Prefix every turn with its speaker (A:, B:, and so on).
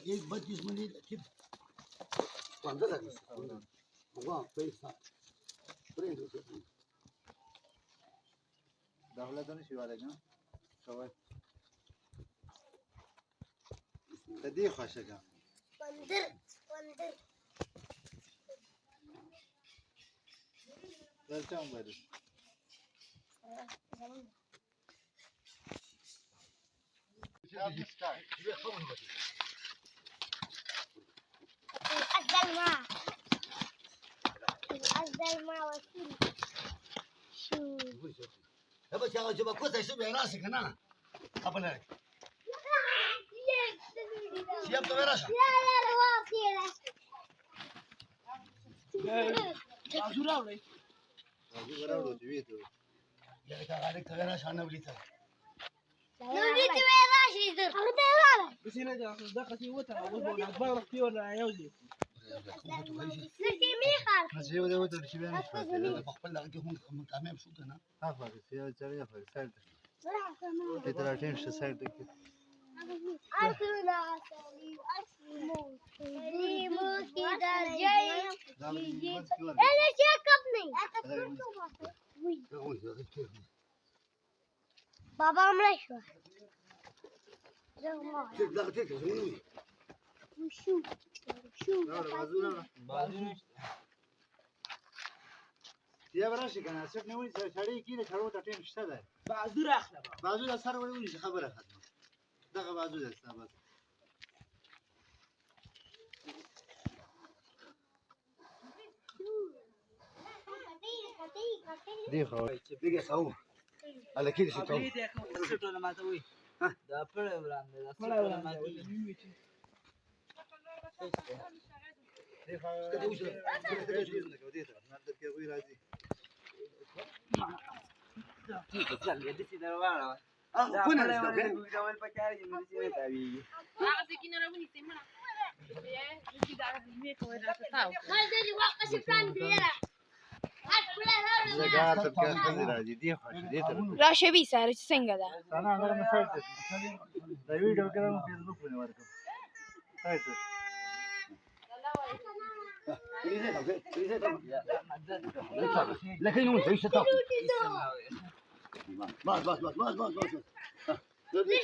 A: एक 32 मिनिट किती पंधरा झाली मग पैसा पर्यंत
B: دولتون شیواله جان شوال تدی خوشه جان
C: بندر
B: درچم بری
C: أزل ما وسيل شو
A: هبا يا جماعه كنت اشوف راسك هنا قبل هيك شياب راسك
C: لا واصلة
B: راجو براودو جویتو
A: يا لك عليك تغيرش انا وليتها
C: نودي تويلاش يدر أخذ
D: بس هنا دخلتي وتر أقول في ولا يوزي
C: نسي ميخال
B: نسيو ده وتر شي بيان
A: بقبل لك هم تعمل شو هنا
B: افا سيا جري افا سايد في 30 شي سايد كده
C: أرسلنا سليمو كده جاي أنا شاكبني بابا ملشوا
A: لا تكذب
C: وشو
B: يا براشي كان سفني وين شاري كده شارو تاعين شتا ده
D: بعذور أخلا
B: بازو ده سر ولا وين خبره خدمه دغه بازو ده استابات دي خو
A: دقيقه صو على كده شو تو
D: ما توي ده بره براند ده ما توي
B: دي خو دي نقدر كده وين راجي
A: كنا
E: راشه بی سر څنګه ده
B: انا اگر مسایت دا ویډیو کړم فیسبوک باندې ورکوم سایت
A: لكن يوم تعيش تاكل بس بس بس بس بس بس
C: لكن